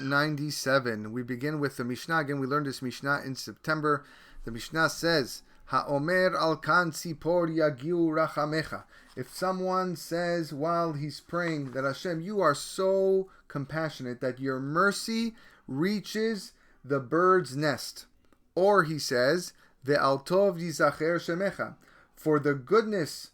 97. We begin with the Mishnah. Again, we learned this Mishnah in September. The Mishnah says, Ha'omer al kan tzipor yagiu rachamecha. If someone says while he's praying that Hashem, you are so compassionate that your mercy reaches the bird's nest. Or he says, Ve'al tov yizacher shemecha. For the goodness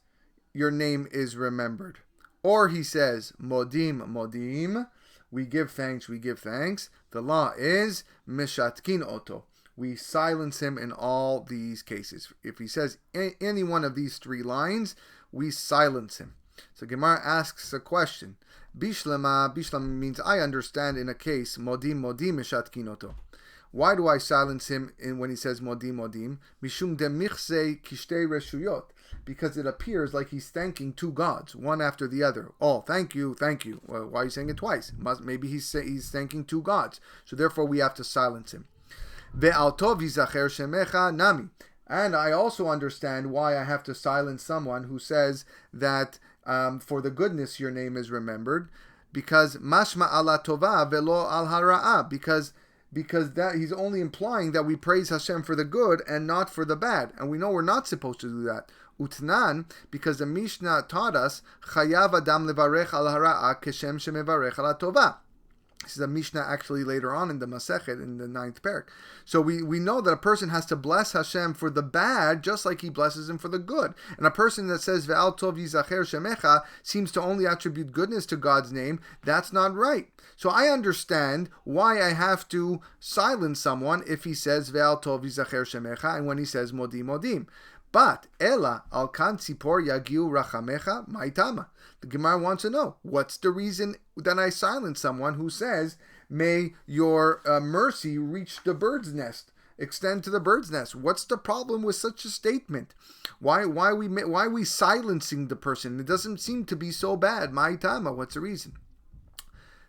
your name is remembered. Or he says, Modim, Modim. We give thanks, we give thanks. The law is Mishatkin Oto. We silence him in all these cases. If he says any one of these three lines, we silence him. So Gemara asks a question. Bishlama, Bishlama means I understand in a case, Modim, Modim, Mishatkin Oto. Why do I silence him when he says Modim, Modim? Mishum demichse kishtei reshuyot. Because it appears like he's thanking two gods, one after the other. Oh, thank you, thank you. Well, why are you saying it twice? Maybe he's thanking two gods. So therefore we have to silence him. Ve'al tov yizacher shemecha nami. And I also understand why I have to silence someone who says that for the goodness your name is remembered. Because mashma ala tova velo al hara'ah. Because that he's only implying that we praise Hashem for the good and not for the bad. And we know we're not supposed to do that. Utnan, because the Mishnah taught us, Chayav Adam levarech al hara'ah keshem shemevarech al tova. This is a Mishnah actually later on in the Masechet, in the 9th parak. So we know that a person has to bless Hashem for the bad, just like he blesses him for the good. And a person that says Ve'al tov yizacher shemecha seems to only attribute goodness to God's name. That's not right. So I understand why I have to silence someone if he says Ve'al tov yizacher shemecha and when he says Modim Modim. But Ela al kan tzipor yagiu rachamecha ma'itama. The Gemara wants to know what's the reason that I silence someone who says, "May your mercy reach the bird's nest, extend to the bird's nest." What's the problem with such a statement? Why are we silencing the person? It doesn't seem to be so bad. Ma'itama. What's the reason?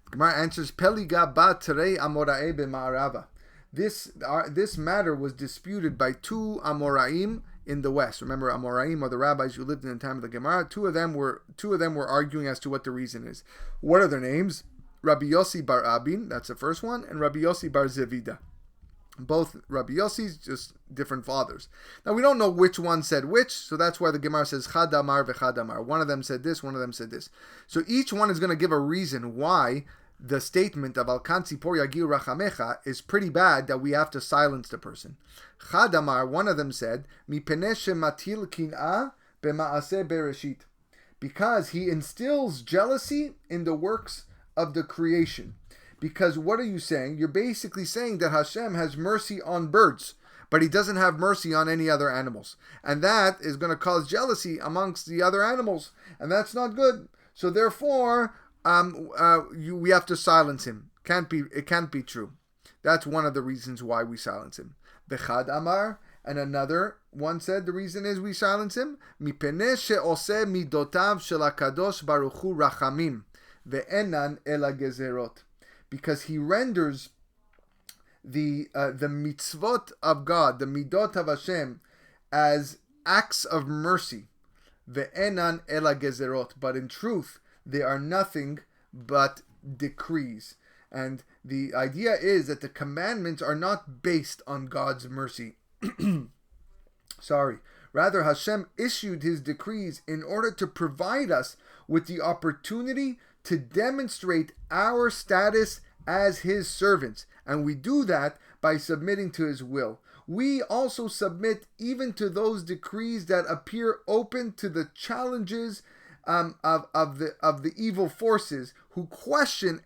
The Gemara answers, Peliga ba terei amorae b'ma'arava. This matter was disputed by two Amoraim in the West. Remember, Amoraim are the rabbis who lived in the time of the Gemara. Two of them were arguing as to what the reason is. What are their names? Rabbi Yossi bar Abin, that's the first one, and Rabbi Yossi bar Zevida. Both Rabbi Yossi's, just different fathers. Now we don't know which one said which, so that's why the Gemara says Chad Amar v'Chad Amar. One of them said this, one of them said this. So each one is going to give a reason why the statement of Al kan tzipor yagiu rachamecha is pretty bad, that we have to silence the person. Chad Amar, one of them said, Mipeneh shematil kin'ah b'ma'aseh bereshit. Because he instills jealousy in the works of the creation. Because what are you saying? You're basically saying that Hashem has mercy on birds, but he doesn't have mercy on any other animals. And that is going to cause jealousy amongst the other animals. And that's not good. So therefore, we have to silence him. It can't be true. That's one of the reasons why we silence him. Bechad Amar, and another one said the reason is we silence him. Mipeneh she'oseh midotav shel HaKadosh Baruch Hu rachamim ve'enan ela gezerot. Because he renders the mitzvot of God, the midot of Hashem, as acts of mercy. Ve'enan ela gezerot. But in truth, they are nothing but decrees. And the idea is that the commandments are not based on God's mercy. Rather, Hashem issued his decrees in order to provide us with the opportunity to demonstrate our status as his servants. And we do that by submitting to his will. We also submit even to those decrees that appear open to the challenges of the evil forces who question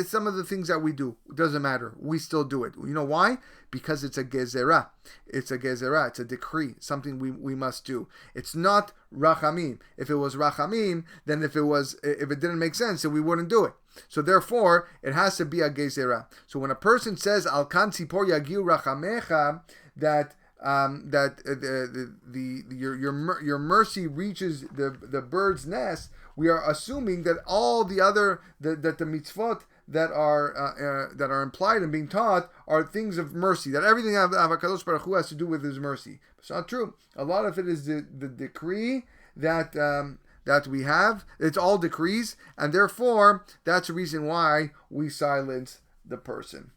some of the things that we do. It doesn't matter. We still do it. You know why? Because it's a gezerah. It's a gezerah. It's a decree. Something we must do. It's not rachamim. If it was rachamim, then if it didn't make sense, then we wouldn't do it. So therefore, it has to be a gezerah. So when a person says al kan tzipor yagiu rachamecha, that your mercy reaches the bird's nest, we are assuming that all the other that the mitzvot that are implied and being taught are things of mercy. That everything of HaKadosh Baruch Hu has to do with his mercy. It's not true. A lot of it is the decree that we have. It's all decrees, and therefore that's the reason why we silence the person.